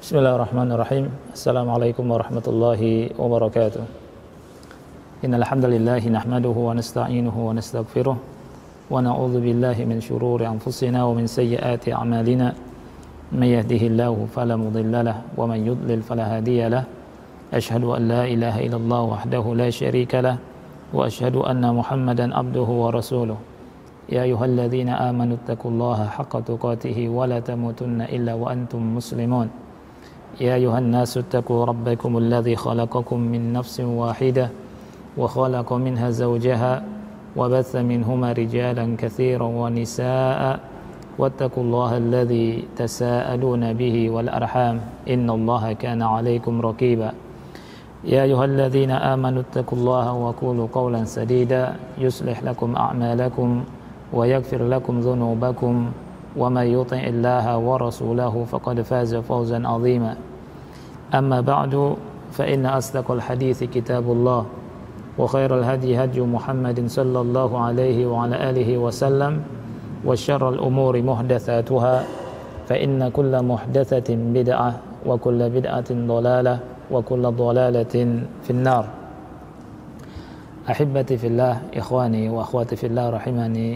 Bismillahirrahmanirrahim. Assalamualaikum warahmatullahi wabarakatuh. Innal hamdalillahi nahmaduhu wa nasta'inuhu wa nastaghfiruh wa na'udzu billahi min shururi anfusina wa min sayyiati a'malina. May yahdihillahu fala mudilla lahu wa man yudlil fala hadiya lahu. Asyhadu an la ilaha illallah wahdahu la syarika lahu wa asyhadu anna Muhammadan abduhu wa rasuluh. Ya ayyuhalladzina amanu taqullaha haqqa tuqatih wa la tamutunna illa wa antum muslimun. يا أيها الناس اتقوا ربكم الذي خلقكم من نفس واحدة وخلق منها زوجها وبث منهما رجالا كثيرا ونساء واتقوا الله الذي تساءلون به والأرحام إن الله كان عليكم رقيبا يا أيها الذين آمنوا اتقوا الله وقولوا قولا سديدا يصلح لكم أعمالكم ويغفر لكم ذنوبكم ومن يطع الله ورسوله فقد فاز فوزا عظيما أما بعد فإن أصدق الحديث كتاب الله وخير الهدي هدي محمد صلى الله عليه وعلى آله وسلم وشر الأمور محدثاتها فإن كل محدثة بدعة وكل بدعة ضلالة وكل ضلالة في النار. أحبتي في الله إخواني وأخواتي في الله رحمني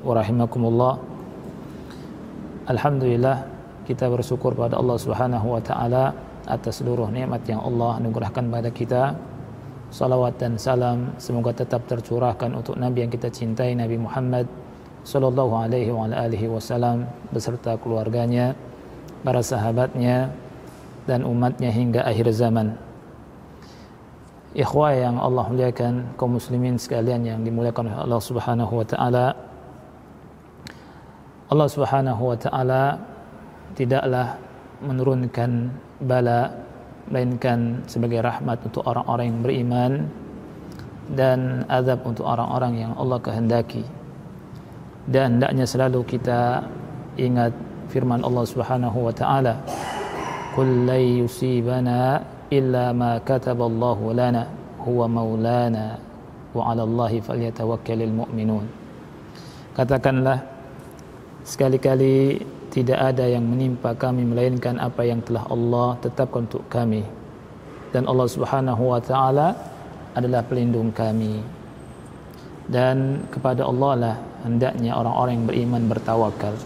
ورحمكم الله. Alhamdulillah, kita bersyukur pada Allah Subhanahu wa taala atas seluruh nikmat yang Allah anugerahkan pada kita. Salawat dan salam semoga tetap tercurahkan untuk Nabi yang kita cintai, Nabi Muhammad sallallahu alaihi wa alihi wasallam beserta keluarganya, para sahabatnya dan umatnya hingga akhir zaman. Ikhwah yang Allah muliakan, kaum muslimin sekalian yang dimuliakan oleh Allah Subhanahu wa taala. Allah Subhanahu wa taala tidaklah menurunkan bala melainkan sebagai rahmat untuk orang-orang yang beriman dan azab untuk orang-orang yang Allah kehendaki. Dan hendaknya selalu kita ingat firman Allah Subhanahu wa taala, "Qul la yusibana illa ma kataballahu lana huwa maulana wa 'ala Allahi falyatawakkalul mu'minun." Katakanlah, sekali-kali tidak ada yang menimpa kami melainkan apa yang telah Allah tetapkan untuk kami, dan Allah Subhanahu wa taala adalah pelindung kami, dan kepada Allah lah hendaknya orang-orang yang beriman bertawakal.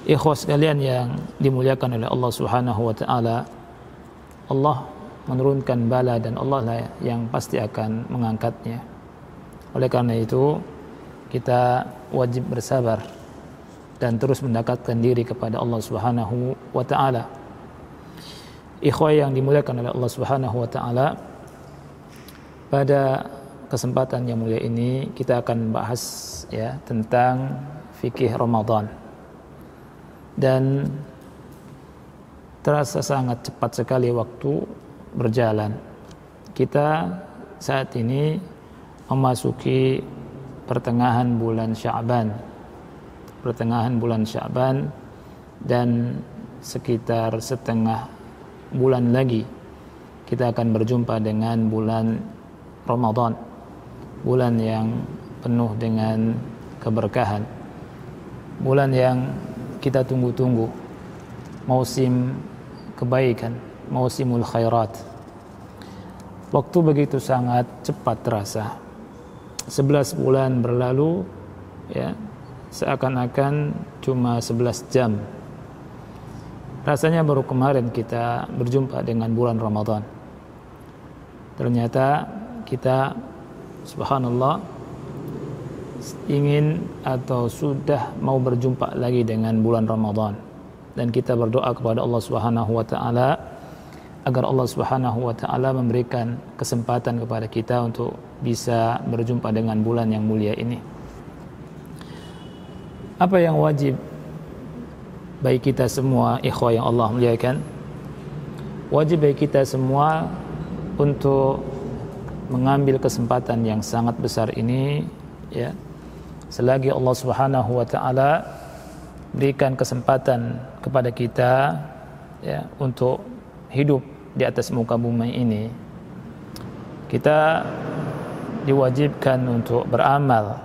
Ikhwah sekalian yang dimuliakan oleh Allah Subhanahu wa taala, Allah menurunkan bala dan Allah lah yang pasti akan mengangkatnya. Oleh karena itu kita wajib bersabar dan terus mendekatkan diri kepada Allah Subhanahu wa taala. Ikhwah yang dimuliakan oleh Allah Subhanahu wa taala, pada kesempatan yang mulia ini kita akan membahas tentang fikih Ramadan. Dan terasa sangat cepat sekali waktu berjalan. Kita saat ini memasuki pertengahan bulan Sya'ban dan sekitar setengah bulan lagi kita akan berjumpa dengan bulan Ramadan, bulan yang penuh dengan keberkahan, bulan yang kita tunggu-tunggu, musim kebaikan, musimul khairat. Waktu begitu sangat cepat terasa. 11 bulan berlalu, seakan-akan cuma 11 jam. Rasanya baru kemarin kita berjumpa dengan bulan Ramadan. Ternyata kita, subhanallah, ingin atau sudah mau berjumpa lagi dengan bulan Ramadan. Dan kita berdoa kepada Allah Subhanahu wa taala agar Allah Subhanahu wa taala memberikan kesempatan kepada kita untuk bisa berjumpa dengan bulan yang mulia ini. Apa yang wajib bagi kita semua, ikhwah yang Allah muliakan? Wajib bagi kita semua untuk mengambil kesempatan yang sangat besar ini, selagi Allah Subhanahu wa taala berikan kesempatan kepada kita untuk hidup di atas muka bumi ini. Kita diwajibkan untuk beramal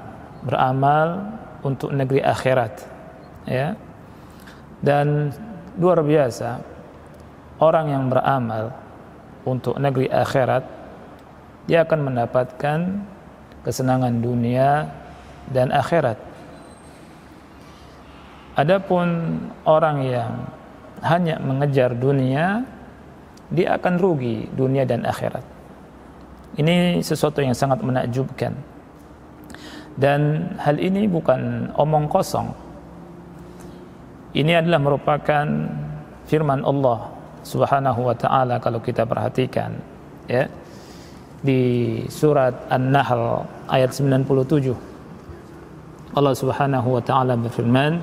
untuk negeri akhirat, dan luar biasa. Orang yang beramal untuk negeri akhirat, dia akan mendapatkan kesenangan dunia dan akhirat. Adapun orang yang hanya mengejar dunia, dia akan rugi dunia dan akhirat. Ini sesuatu yang sangat menakjubkan. Dan hal ini bukan omong kosong. Ini adalah merupakan firman Allah Subhanahu wa ta'ala kalau kita perhatikan, ya. Di surat An-Nahl ayat 97. Allah Subhanahu wa ta'ala berfirman,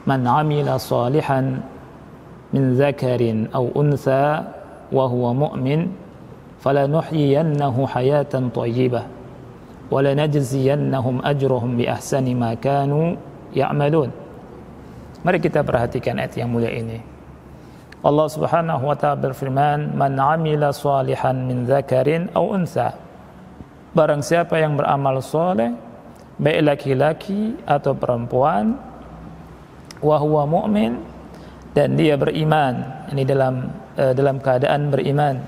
"Man 'amila shalihan min dzakarin aw untha wa huwa mu'min falanuhyiyannahu hayatan thayyibah wa lanajziyannahum ajrahum bi ahsani ma kanu ya'malun." Mari kita perhatikan ayat yang mulia ini. Allah Subhanahu wa ta'ala berfirman, "Man 'amila shalihan min dzakarin aw untha." Barang siapa yang beramal saleh, baik laki-laki atau perempuan, wa huwa mu'min, dan dia beriman, ini dalam keadaan beriman,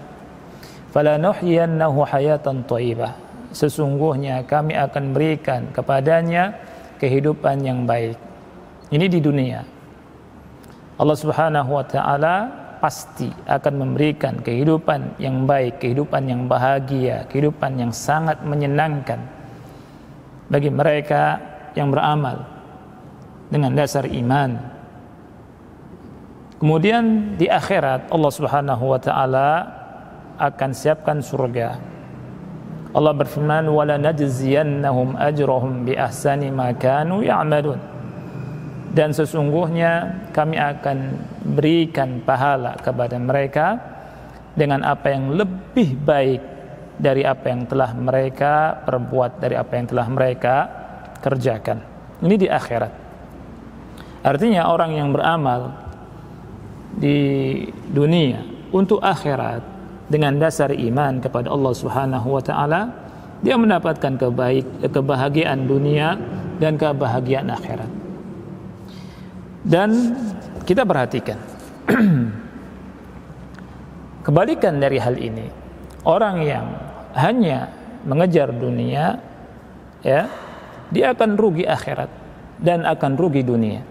falanuhyiyannahu hayatan thayyibah, sesungguhnya kami akan berikan kepadanya kehidupan yang baik. Ini di dunia. Allah Subhanahu wa ta'ala pasti akan memberikan kehidupan yang baik, kehidupan yang bahagia, kehidupan yang sangat menyenangkan bagi mereka yang beramal dengan dasar iman. Kemudian di akhirat Allah Subhanahu wa ta'ala akan siapkan surga. Allah berfirman, "Wala najziyannahum ajrahum bi ahsani ma kanu ya'malun." Dan sesungguhnya kami akan berikan pahala kepada mereka dengan apa yang lebih baik dari apa yang telah mereka perbuat, dari apa yang telah mereka kerjakan. Ini di akhirat. Artinya orang yang beramal di dunia untuk akhirat dengan dasar iman kepada Allah Subhanahu wa ta'ala, dia mendapatkan kebahagiaan dunia dan kebahagiaan akhirat. Dan kita perhatikan kebalikan dari hal ini, orang yang hanya mengejar dunia, ya, dia akan rugi akhirat dan akan rugi dunia,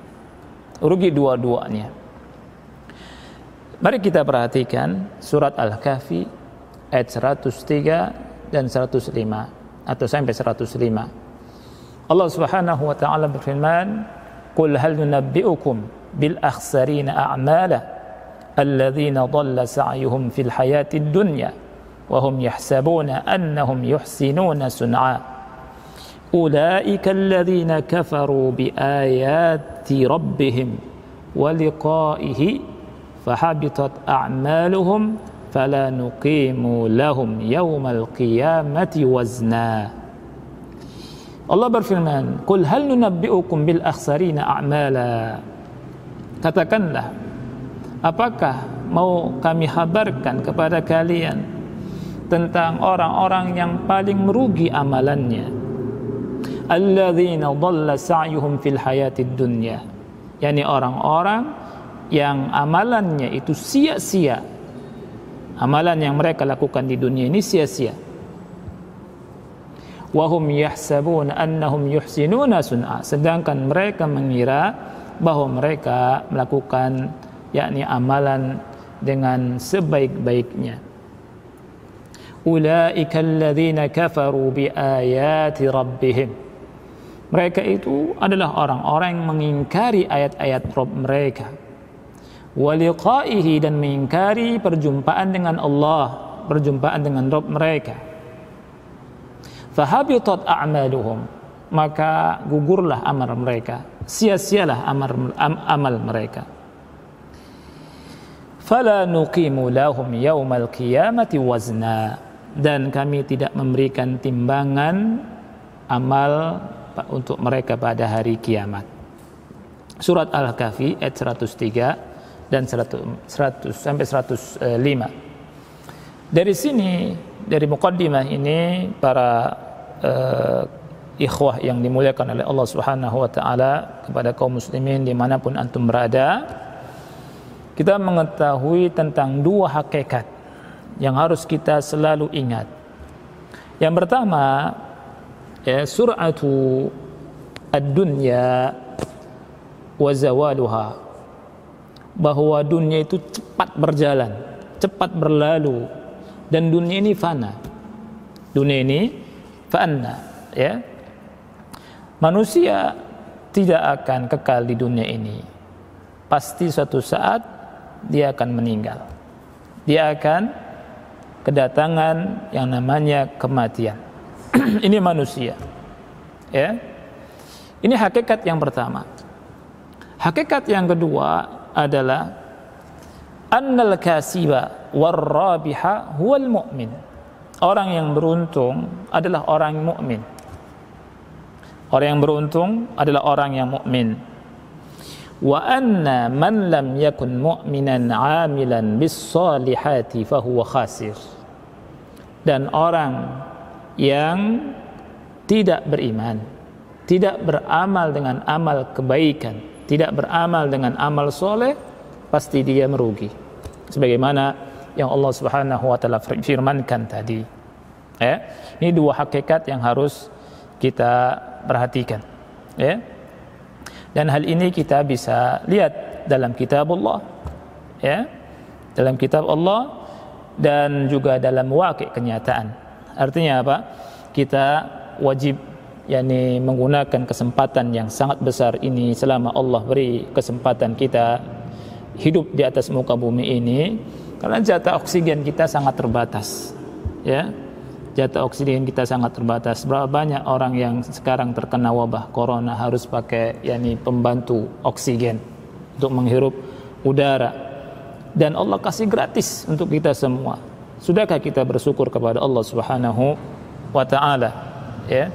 rugi dua-duanya. Mari kita perhatikan surat Al-Kahfi ayat 103 dan 105 atau sampai 105. Allah Subhanahu wa ta'ala berfirman, "Qul hal nunabbi'ukum bil akhsarina a'mala alladhina dhalla sa'yuhum fil hayatid dunya wa hum yahsabuna annahum yuhsinuna sun'a ulaika alladhina kafaru bi ayati rabbihim wa liqa'ihi fahabitat a'maluhum fala nuqimu lahum yawmal qiyamati wazna." Allah berfirman, "Qul hal nunabbi'ukum bil akhsarina a'mala." Katakanlah, apakah mau kami habarkan kepada kalian tentang orang-orang yang paling merugi amalannya? Alladzina dhalla sa'yuhum fil hayatid dunya, yakni orang-orang yang amalannya itu sia-sia. Amalan yang mereka lakukan di dunia ini sia-sia. Wahum yahsabuna annahum yuhsinuna sun'a, sedangkan mereka mengira bahwa mereka melakukan yakni amalan dengan sebaik-baiknya. Ulaika alladzina kafaru bi ayati rabbihim, mereka itu adalah orang-orang yang mengingkari ayat-ayat Rabb mereka, wa liqa'ihi, dan mengingkari perjumpaan dengan Allah, perjumpaan dengan Rabb mereka. Fahabitat a'maluhum, maka gugurlah amal mereka, sia-sialah amal mereka. Fala nuqimu lahum yaumal qiyamati wazna, dan kami tidak memberikan timbangan amal untuk mereka pada hari kiamat. Surat Al-Kahfi ayat 103 dan 100 sampai 105. Dari sini, dari muqaddimah ini, para ikhwah yang dimuliakan oleh Allah Subhanahu wa ta'ala, kepada kaum muslimin dimanapun antum berada, kita mengetahui tentang dua hakikat yang harus kita selalu ingat. Yang pertama, ya, sur'atu ad-dunya wa zawaluha, bahwa dunia itu cepat berjalan, cepat berlalu, dan dunia ini fana. Dunia ini fana, ya. Manusia tidak akan kekal di dunia ini. Pasti suatu saat dia akan meninggal. Dia akan kedatangan yang namanya kematian. Ini manusia, ya. Ini hakikat yang pertama. Hakikat yang kedua adalah annal kasiba warrabiha huwal mu'min. Orang yang beruntung adalah orang mukmin. Orang yang beruntung adalah orang yang mukmin. Wa anna man lam yakun mu'minan 'amilan bis-solihati fahuwa khasir. Dan orang yang tidak beriman, tidak beramal dengan amal kebaikan, tidak beramal dengan amal soleh, pasti dia merugi. Sebagaimana yang Allah Subhanahu wa taala firmankan tadi. Ya, ini dua hakikat yang harus kita perhatikan. Ya. Dan hal ini kita bisa lihat dalam kitab Allah. Ya. Dalam kitab Allah dan juga dalam waqi' kenyataan. Artinya apa? Kita wajib menggunakan kesempatan yang sangat besar ini selama Allah beri kesempatan kita hidup di atas muka bumi ini, karena jatah oksigen kita sangat terbatas, ya. Jatah oksigen kita sangat terbatas. Berapa banyak orang yang sekarang terkena wabah corona harus pakai pembantu oksigen untuk menghirup udara, dan Allah kasih gratis untuk kita semua. Sudahkah kita bersyukur kepada Allah Subhanahu wa taala, ya?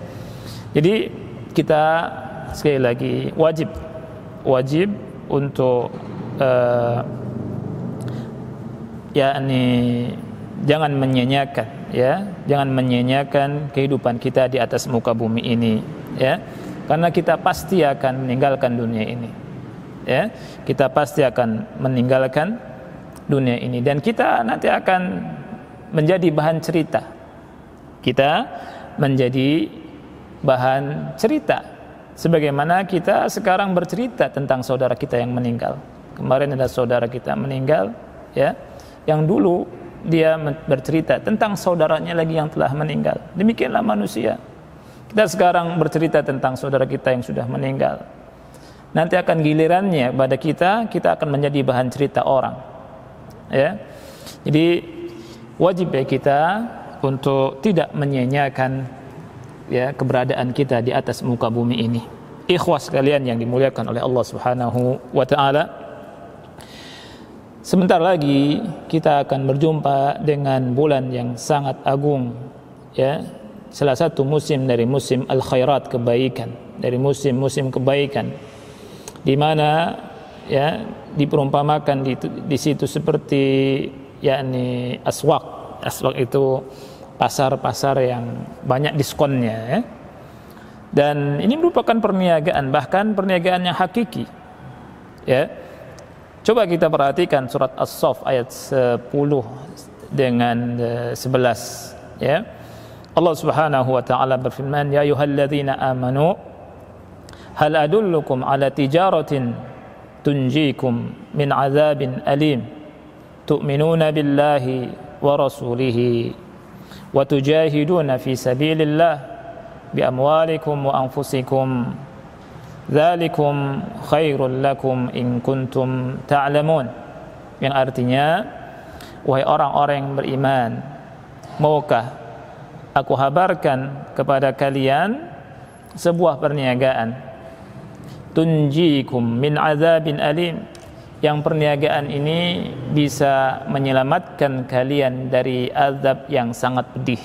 Jadi kita sekali lagi wajib untuk jangan menyanyiakan kehidupan kita di atas muka bumi ini, ya, karena kita pasti akan meninggalkan dunia ini, ya, kita pasti akan meninggalkan dunia ini, dan kita nanti akan menjadi bahan cerita. Kita menjadi bahan cerita, sebagaimana kita sekarang bercerita tentang saudara kita yang meninggal. Kemarin ada saudara kita meninggal, ya, yang dulu dia bercerita tentang saudaranya lagi yang telah meninggal. Demikianlah manusia. Kita sekarang bercerita tentang saudara kita yang sudah meninggal. Nanti akan gilirannya pada kita akan menjadi bahan cerita orang, ya. Jadi wajib bagi kita untuk tidak menyanyiakan, ya, keberadaan kita di atas muka bumi ini. Ikhwas sekalian yang dimuliakan oleh Allah Subhanahu wa taala, sebentar lagi kita akan berjumpa dengan bulan yang sangat agung, ya, salah satu musim dari musim al-khairat, kebaikan, dari musim-musim kebaikan, di mana, ya, diperumpamakan di situ seperti aswaq itu pasar-pasar yang banyak diskonnya, ya. Dan ini merupakan perniagaan, bahkan perniagaan yang hakiki, ya. Coba kita perhatikan surat As-Saff ayat 10 dengan 11, ya. Allah Subhanahu wa taala berfirman, ya ayyuhalladzina amanu hal adullukum ala tijaratin tunjikum min azabin alim tu'minuna billahi wa rasulihi wa tujahiduna fi sabilillah bi amwalikum wa anfusikum dzalikum khairul lakum in kuntum ta'lamun. Yang artinya, wahai orang-orang yang beriman, maukah aku habarkan kepada kalian sebuah perniagaan, tunjikum min azabin alim, yang perniagaan ini bisa menyelamatkan kalian dari azab yang sangat pedih.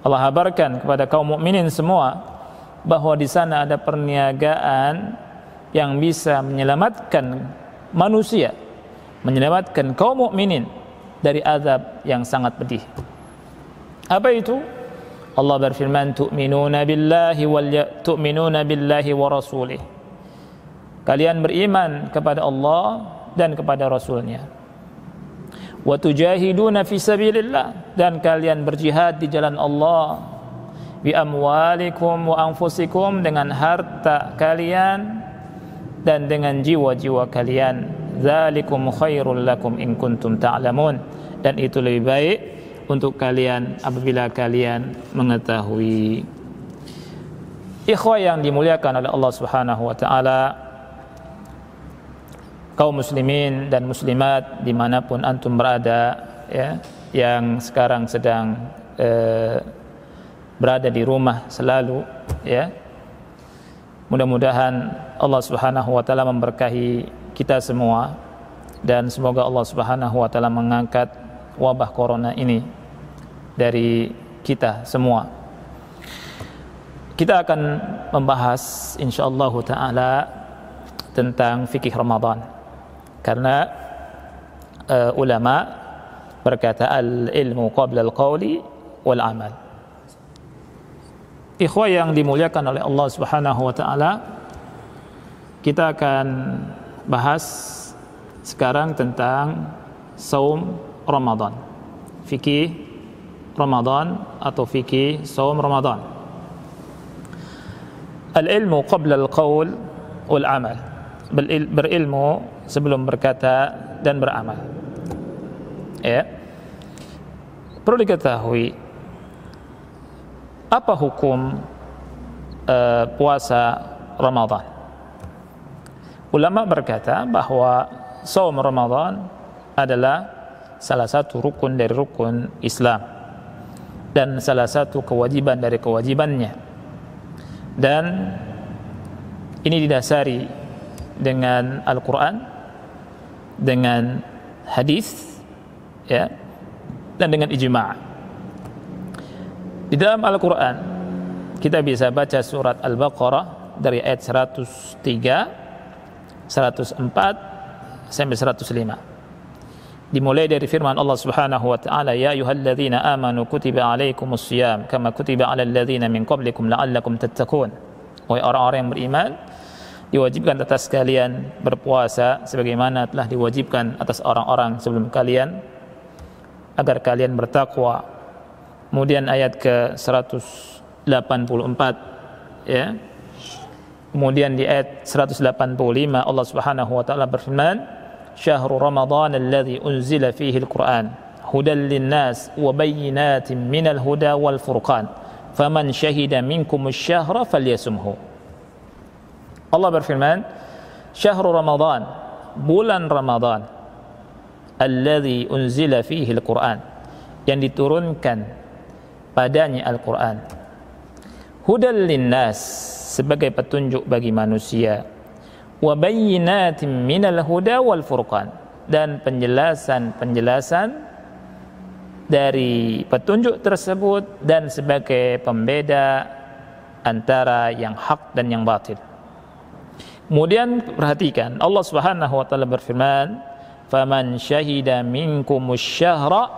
Allah habarkan kepada kaum mukminin semua bahwa di sana ada perniagaan yang bisa menyelamatkan manusia, menyelamatkan kaum mukminin dari azab yang sangat pedih. Apa itu? Allah berfirman, tu'minuna billahi wa rasulih. Kalian beriman kepada Allah dan kepada Rasulnya. Wa tujahiduna fi sabilillah, dan kalian berjihad di jalan Allah, bi amwalikum wa anfusikum, dengan harta kalian dan dengan jiwa-jiwa kalian. Dzalikum khairul lakum in kuntum ta'lamun, dan itu lebih baik untuk kalian apabila kalian mengetahui. Ikhwah yang dimuliakan oleh Allah Subhanahu wa taala, kaum muslimin dan muslimat dimanapun antum berada, ya, yang sekarang sedang berada di rumah selalu, ya, mudah-mudahan Allah Subhanahu wa taala memberkahi kita semua, dan semoga Allah Subhanahu wa taala mengangkat wabah corona ini dari kita semua. Kita akan membahas insyaallah taala tentang fikih Ramadan, karena ulama berkata al-ilmu qabla al-qawli wal amal. Ikhwah yang dimuliakan oleh Allah Subhanahu wa taala, kita akan bahas sekarang tentang saum Ramadan, fikih Ramadan atau fikih saum Ramadan. Al-ilmu qabla al-qawl wal amal, berilmu sebelum berkata dan beramal. Ya, perlu diketahui apa hukum puasa Ramadan. Ulama berkata bahwa saum Ramadan adalah salah satu rukun dari rukun Islam dan salah satu kewajiban dari kewajibannya, dan ini didasari dengan Al-Quran, dengan hadis, ya, dan dengan ijma'. Di dalam Al-Quran kita bisa baca surat Al-Baqarah dari ayat 103, 104 sampai 105. Dimulai dari firman Allah Subhanahu wa taala, ya ayyuhalladzina amanu kutiba alaikumus shiyam kama kutiba alal ladzina min qablikum la'allakum tattaqun. Wahai orang-orang yang beriman, diwajibkan atas kalian berpuasa sebagaimana telah diwajibkan atas orang-orang sebelum kalian agar kalian bertakwa. Kemudian ayat ke 184, ya. Kemudian di ayat 185 Allah Subhanahu wa taala berfirman, syahrul ramadan alladzi unzila fihi al-Qur'an hudan lin-nas wa bayyinatin minal huda wal furqan faman syahida minkum asy-syahra falyasumhu. Allah berfirman, syahrul ramadan, bulan Ramadan, alladzi unzila fihi al-Qur'an, yang diturunkan padanya Al-Quran, hudan linnas, sebagai petunjuk bagi manusia, wa bayyinatin minal huda wal furqan, dan penjelasan dari petunjuk tersebut dan sebagai pembeda antara yang hak dan yang batil. Kemudian perhatikan, Allah Subhanahu wa taala berfirman, faman syahida minkumus syahra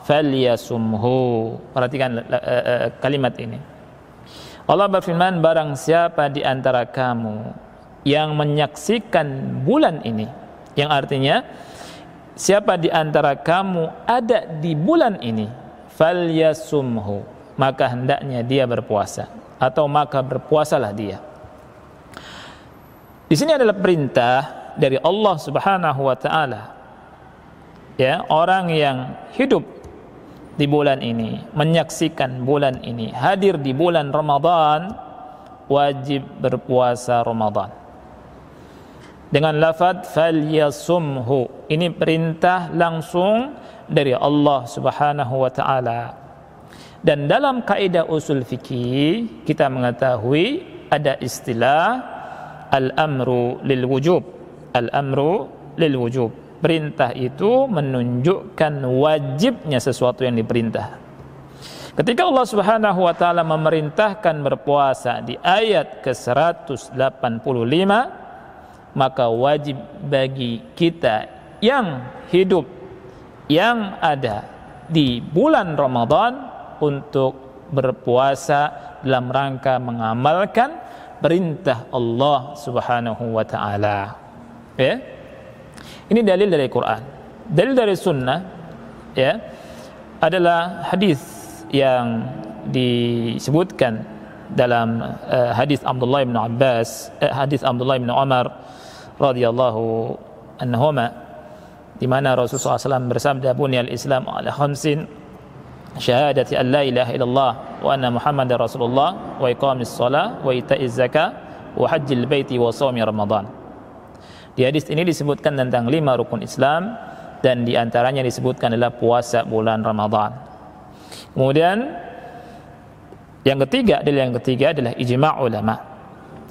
falyasumhu. Perhatikan kalimat ini. Allah berfirman, barang siapa di antara kamu yang menyaksikan bulan ini, yang artinya siapa di antara kamu ada di bulan ini, falyasumhu, maka hendaknya dia berpuasa, atau maka berpuasalah dia. Di sini adalah perintah dari Allah Subhanahu wa taala. Ya, orang yang hidup di bulan ini, menyaksikan bulan ini, hadir di bulan Ramadan, wajib berpuasa Ramadan. Dengan lafaz falyasumhu, ini perintah langsung dari Allah Subhanahu wa taala. Dan dalam kaidah usul fikih kita mengetahui ada istilah al-amru lil wujub. Al-amru lil wujub. Perintah itu menunjukkan wajibnya sesuatu yang diperintah. Ketika Allah Subhanahu wa taala memerintahkan berpuasa di ayat ke-185, maka wajib bagi kita yang hidup, yang ada di bulan Ramadan untuk berpuasa dalam rangka mengamalkan perintah Allah Subhanahu wa taala. Ya. Ini dalil dari Quran. Dalil dari sunnah ya adalah hadis yang disebutkan dalam hadis Abdullah bin Abbas, hadis Abdullah bin Umar radhiyallahu anhuma, di mana Rasulullah SAW bersabda, "Bunyal Islam ala khamsin, syahadati an la ilaha illallah wa anna Muhammadar Rasulullah wa iqamis shalah wa ita'iz zakah wa hajjil baiti wa shaumi Ramadan." Di hadis ini disebutkan tentang 5 rukun Islam, dan di antaranya disebutkan adalah puasa bulan Ramadan. Kemudian dalil yang ketiga adalah ijma' ulama.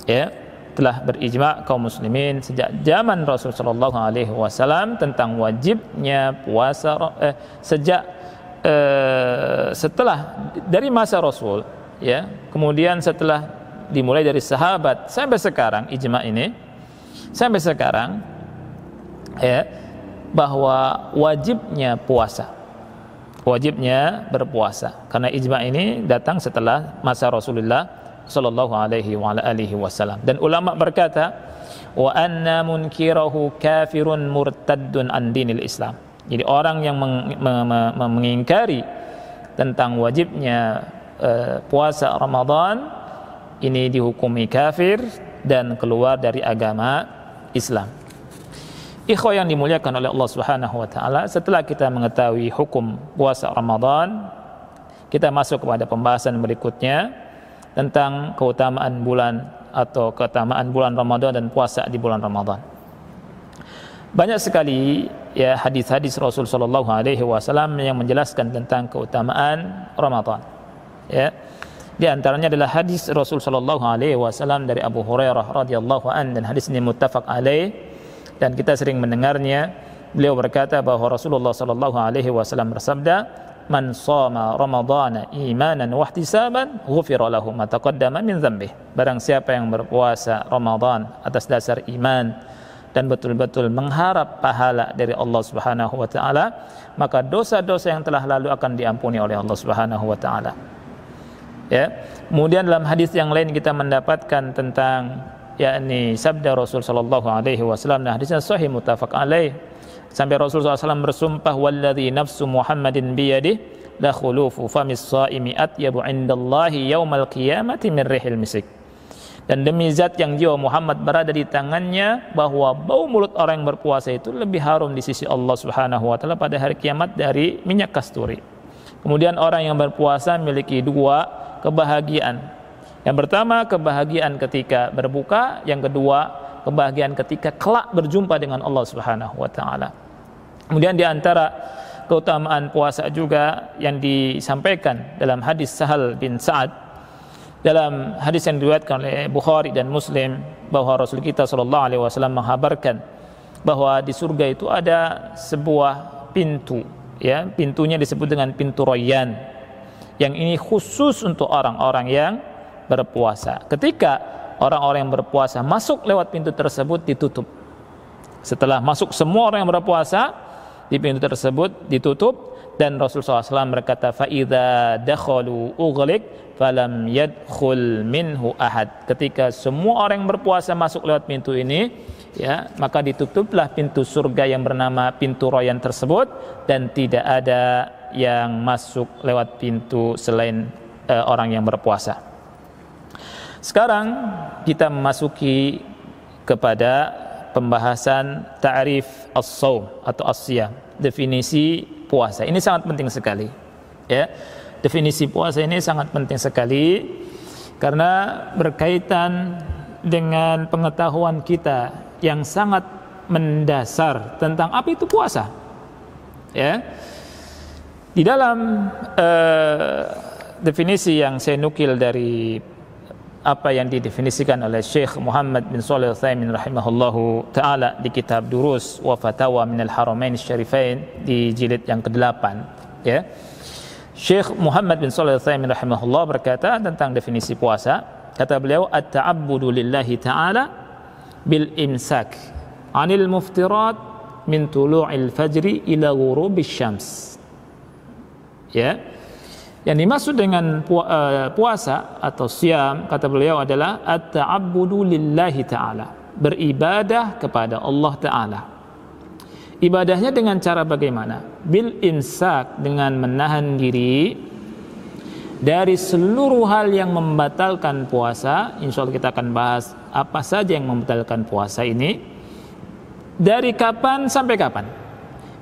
Ya, telah berijma' kaum muslimin sejak zaman Rasul sallallahu alaihi wasallam tentang wajibnya puasa setelah dari masa Rasul, ya. Kemudian setelah dimulai dari sahabat sampai sekarang, ijma' ini sampai sekarang, ya, bahwa wajibnya berpuasa, karena ijma' ini datang setelah masa Rasulullah sallallahu alaihi wasallam. Dan ulama berkata, wa anna munkirahu kafirun murtaddun an dinil Islam. Jadi orang yang mengingkari tentang wajibnya puasa Ramadan ini dihukumi kafir dan keluar dari agama Islam. Ikhwah yang dimuliakan oleh Allah Subhanahu wa taala, setelah kita mengetahui hukum puasa Ramadan, kita masuk kepada pembahasan berikutnya tentang keutamaan bulan Ramadan dan puasa di bulan Ramadan. Banyak sekali ya hadis-hadis Rasul sallallahu alaihi wasallam yang menjelaskan tentang keutamaan Ramadan. Ya. Di antaranya adalah hadis Rasul sallallahu alaihi wasallam dari Abu Hurairah radhiyallahu an, dan hadis ini muttafaq alaih dan kita sering mendengarnya. Beliau berkata bahwa Rasulullah sallallahu alaihi wasallam bersabda, "Man shoma Ramadhana imanan wa ihtisaban, ghufira lahu ma taqaddama min dzambih." Barang siapa yang berpuasa Ramadan atas dasar iman dan betul-betul mengharap pahala dari Allah Subhanahu wa taala, maka dosa-dosa yang telah lalu akan diampuni oleh Allah Subhanahu wa taala. Ya. Kemudian dalam hadis yang lain kita mendapatkan tentang yakni sabda Rasul sallallahu alaihi wasallam, nah hadisnya sahih muttafaq alaih, sampai Rasul sallallahu alaihi wasallam bersumpah, "Walladzi nafsu Muhammadin biyadihi la khulufu famis shaimi atyabu 'indallahi yaumal qiyamati min rihil misik." Dan demi zat yang jiwa Muhammad berada di tangannya, bahwa bau mulut orang yang berpuasa itu lebih harum di sisi Allah Subhanahu wa taala pada hari kiamat dari minyak kasturi. Kemudian orang yang berpuasa memiliki 2 kebahagiaan. Yang pertama, kebahagiaan ketika berbuka. Yang kedua, kebahagiaan ketika kelak berjumpa dengan Allah Subhanahu wa taala. Kemudian di antara keutamaan puasa juga yang disampaikan dalam hadis Sahal bin Sa'ad, dalam hadis yang diriwayatkan oleh Bukhari dan Muslim, bahwa Rasul kita sallallahu alaihi wasallam menghabarkan bahwa di surga itu ada sebuah pintu, ya, pintunya disebut dengan pintu Rayyan, yang ini khusus untuk orang-orang yang berpuasa. Ketika orang-orang yang berpuasa masuk lewat pintu tersebut, ditutup. Setelah masuk semua orang yang berpuasa, di pintu tersebut ditutup, dan Rasulullah SAW berkata, fa idza dakhalu ughliq falam yadkhul minhu ahad. Ketika semua orang yang berpuasa masuk lewat pintu ini, ya, maka ditutuplah pintu surga yang bernama pintu Rayyan tersebut, dan tidak ada yang masuk lewat pintu selain orang yang berpuasa. Sekarang kita memasuki kepada pembahasan ta'rif as-shaum atau as-shiyam, definisi puasa. Ini sangat penting sekali, ya. Definisi puasa ini sangat penting sekali karena berkaitan dengan pengetahuan kita yang sangat mendasar tentang apa itu puasa. Ya. Di dalam definisi yang saya nukil dari apa yang didefinisikan oleh Syekh Muhammad bin Shalih Al-Utsaimin rahimahullahu taala di kitab Durus wa Fatawa min al-Haramain Syarifain di jilid yang ke-8, ya. Syekh Muhammad bin Shalih Al-Utsaimin rahimahullah berkata tentang definisi puasa, kata beliau, at-ta'abbudu lillahi ta'ala bil imsak 'anil muftirat min tulu'il fajri ila ghurubisy syams. Ya. Yang dimaksud dengan puasa atau siam, kata beliau, adalah at-ta'abbudu lillahi ta'ala, beribadah kepada Allah Ta'ala Ibadahnya dengan cara bagaimana? Bil imsak, dengan menahan diri dari seluruh hal yang membatalkan puasa. Insya Allah kita akan bahas apa saja yang membatalkan puasa ini. Dari kapan sampai kapan?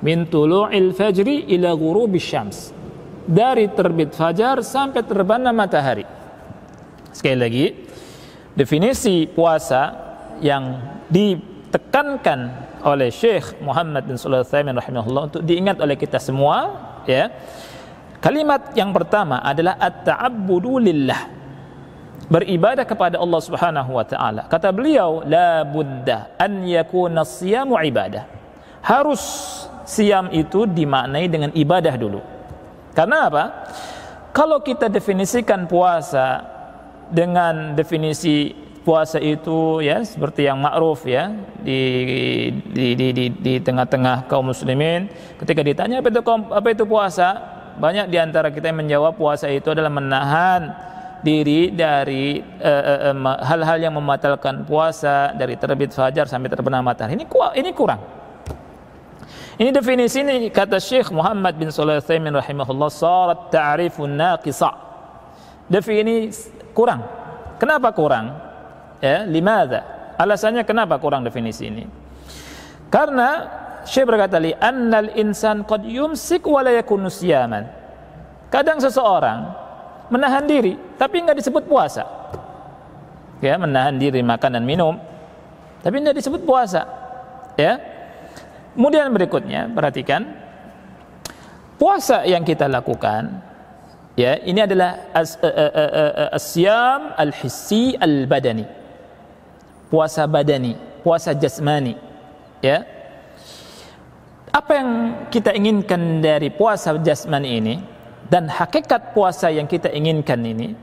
Min tulu'il fajri ila ghurubis syams. Dari terbit fajar sampai terbenam matahari. Sekali lagi, definisi puasa yang ditekankan oleh Syekh Muhammad bin Shalih Al-Utsaimin rahimahullah untuk diingat oleh kita semua, ya. Kalimat yang pertama adalah at-ta'abbudu lillah. Beribadah kepada Allah Subhanahu wa taala. Kata beliau, la budda an yakuna siyamu ibadah. Harus siam itu dimaknai dengan ibadah dulu. Karena apa? Kalau kita definisikan puasa dengan definisi puasa itu, ya, seperti yang ma'ruf, ya, di tengah-tengah kaum muslimin, ketika ditanya apa itu puasa, banyak di antara kita yang menjawab puasa itu adalah menahan diri dari hal-hal yang membatalkan puasa, dari terbit fajar sampai terbenam matahari. Ini kurang. Ini definisi ini, kata Syekh Muhammad bin Shalih Al-Utsaimin rahimahullah, sarat ta'rifun naqisa. Definisi kurang. Kenapa kurang? Ya, limadha? Alasannya kenapa kurang definisi ini? Karena Syekh berkata, li annal insan qad yumsik wa la yakunu siyaman. Kadang seseorang menahan diri tapi enggak disebut puasa. Ya, menahan diri makan dan minum tapi enggak disebut puasa. Ya. Kemudian berikutnya, perhatikan. Puasa yang kita lakukan, ya, ini adalah as-siyam al-hissi al-badani. Puasa badani, puasa jasmani, ya. Apa yang kita inginkan dari puasa jasmani ini dan hakikat puasa yang kita inginkan ini,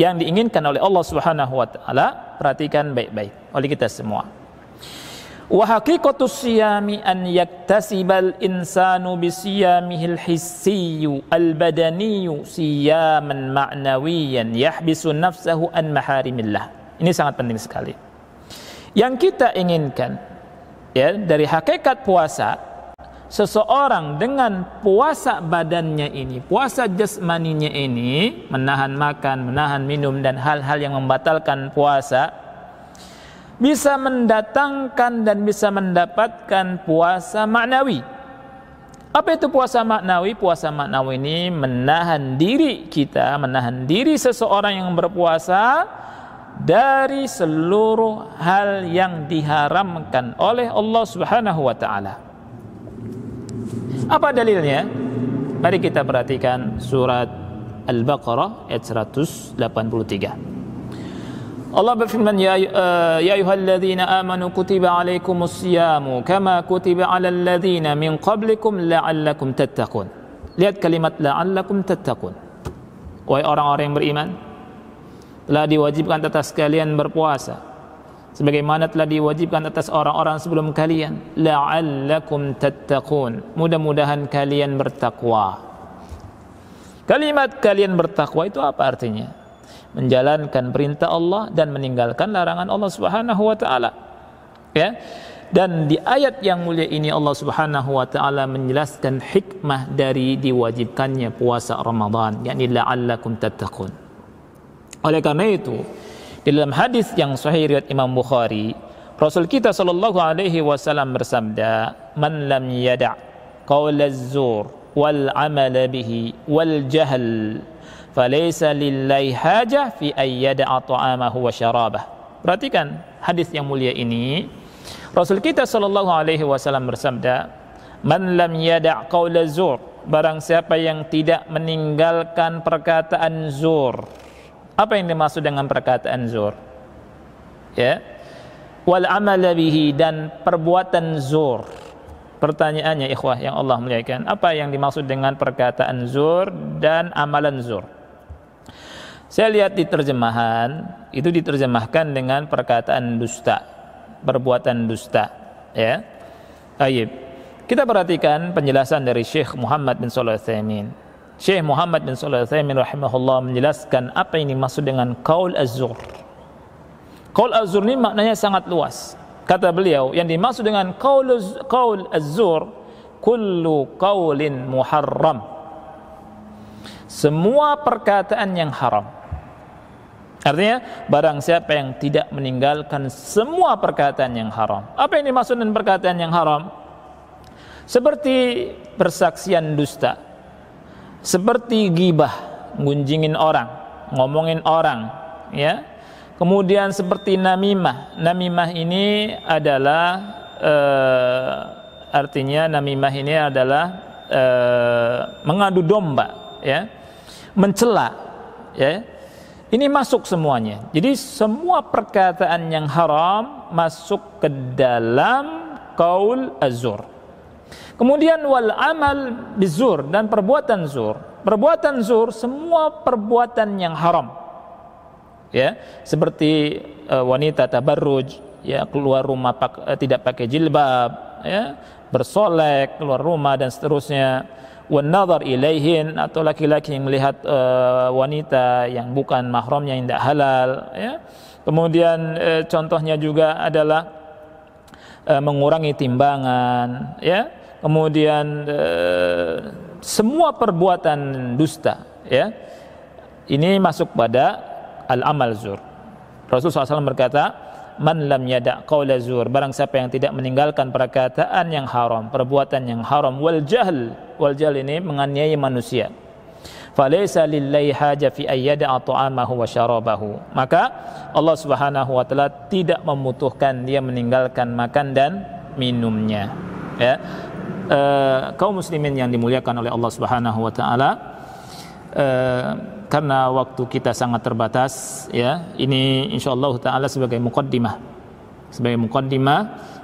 yang diinginkan oleh Allah Subhanahu wa taala, perhatikan baik-baik oleh kita semua. Wa haqiqatus siyami an yaktasibal insanu bi siyamihil hissiyyu al badaniyyu siyaman ma'nawiyan yahbisu nafsahu an maharimillah. Ini sangat penting sekali. Yang kita inginkan, ya, dari hakikat puasa, seseorang dengan puasa badannya ini, puasa jasmaninya ini, menahan makan, menahan minum dan hal-hal yang membatalkan puasa, bisa mendatangkan dan bisa mendapatkan puasa maknawi. Apa itu puasa maknawi? Puasa maknawi ini menahan diri kita, menahan diri seseorang yang berpuasa dari seluruh hal yang diharamkan oleh Allah Subhanahu wa taala. Apa dalilnya? Mari kita perhatikan surat Al-Baqarah ayat 183. Allah berfirman, ya ayyuhalladzina amanu kutiba alaikumus siyamu kama kutiba alal ladzina min qablikum la'allakum tattaqun. Lihat kalimat la'allakum tattaqun. Wahai orang-orang yang beriman, telah diwajibkan atas kalian berpuasa sebagaimana telah diwajibkan atas orang-orang sebelum kalian, la'allakum tattaqun, mudah-mudahan kalian bertakwa. Kalimat kalian bertakwa itu apa artinya? Menjalankan perintah Allah dan meninggalkan larangan Allah Subhanahu wa taala. Ya. Dan di ayat yang mulia ini Allah Subhanahu wa taala menjelaskan hikmah dari diwajibkannya puasa Ramadan, yakni la'allakum tattaqun. Oleh karena itu, di dalam hadis yang sahih riwayat Imam Bukhari, Rasul kita sallallahu alaihi wasallam bersabda, "Man lam yada' qaulaz zur wal 'amala bihi wal jahl, falaysa lillahi hajah fi ay yada'a ta'amahu wa syarabah." Perhatikan hadis yang mulia ini. Rasul kita sallallahu alaihi wasallam bersabda, "Man lam yada' qaulaz zur," barang siapa yang tidak meninggalkan perkataan zur. Apa yang dimaksud dengan perkataan zur? Ya. Wal amala bihi, dan perbuatan zur. Pertanyaannya ikhwah yang Allah muliakan, apa yang dimaksud dengan perkataan zur dan amalan zur? Saya lihat di terjemahan, itu diterjemahkan dengan perkataan dusta, perbuatan dusta, ya. Baik. Kita perhatikan penjelasan dari Syekh Muhammad bin Shalih Al-Utsaimin. Syekh Muhammad bin Shalih Al-Utsaimin rahimahullah menjelaskan apa yang dimaksud dengan qaul az-zur. Qaul az-zur ini maknanya sangat luas. Kata beliau, yang dimaksud dengan qaul az-zur kullu qaulin muharram, semua perkataan yang haram. Artinya, barang siapa yang tidak meninggalkan semua perkataan yang haram. Apa yang dimaksud dengan perkataan yang haram? Seperti persaksian dusta, seperti ghibah, ngunjingin orang, ngomongin orang, ya. Kemudian seperti namimah. Namimah ini adalah artinya namimah ini adalah mengadu domba, ya, mencela, ya. Ini masuk semuanya. Jadi semua perkataan yang haram masuk ke dalam qaul az-zur. Kemudian wal amal bizur, dan perbuatan zur. Perbuatan zur semua perbuatan yang haram. Ya, seperti wanita tabarruj, ya, keluar rumah tidak pakai jilbab, ya, bersolek keluar rumah dan seterusnya. Wan nazar ilaihin, atau laki-laki yang melihat wanita yang bukan mahramnya yang tidak halal, ya. Kemudian contohnya juga adalah mengurangi timbangan, ya. Kemudian semua perbuatan dusta, ya, ini masuk pada al-amal zur. Rasulullah SAW berkata, man lam yada' qaula zur, barang siapa yang tidak meninggalkan perkataan yang haram, perbuatan yang haram, wal jahl ini menganiaya manusia, falaysa lillahi haja fi ayyada'a ta'amahu wa syarabahu, maka Allah Subhanahu wa taala tidak membutuhkan dia meninggalkan makan dan minumnya, ya. Kaum muslimin yang dimuliakan oleh Allah Subhanahu wa taala, karena waktu kita sangat terbatas, ya, ini insyaallah taala sebagai muqaddimah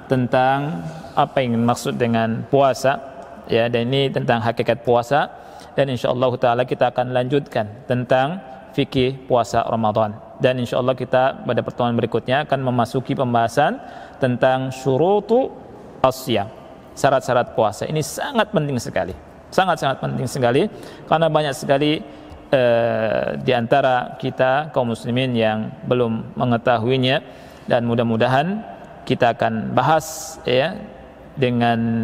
tentang apa yang dimaksud dengan puasa, ya, dan ini tentang hakikat puasa, dan insyaallah taala kita akan lanjutkan tentang fikih puasa Ramadan, dan insyaallah kita pada pertemuan berikutnya akan memasuki pembahasan tentang syurutu as-syam, syarat-syarat puasa. Ini sangat penting sekali, sangat-sangat penting sekali, karena banyak sekali di antara kita kaum muslimin yang belum mengetahuinya, dan mudah-mudahan kita akan bahas, ya, dengan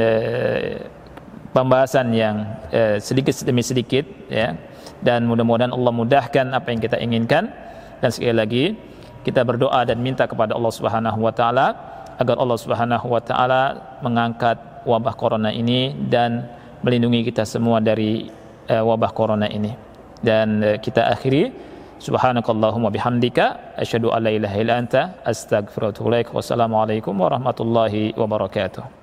pembahasan yang sedikit demi sedikit, ya, dan mudah-mudahan Allah mudahkan apa yang kita inginkan. Dan sekali lagi kita berdoa dan minta kepada Allah Subhanahu wa taala agar Allah Subhanahu wa taala mengangkat wabah corona ini dan melindungi kita semua dari wabah corona ini. Dan kita akhiri, subhanakallahumma bihamdika asyhadu an la ilaha illa anta astaghfiruka wa atubu ilaik. Wassalamualaikum warahmatullahi wabarakatuh.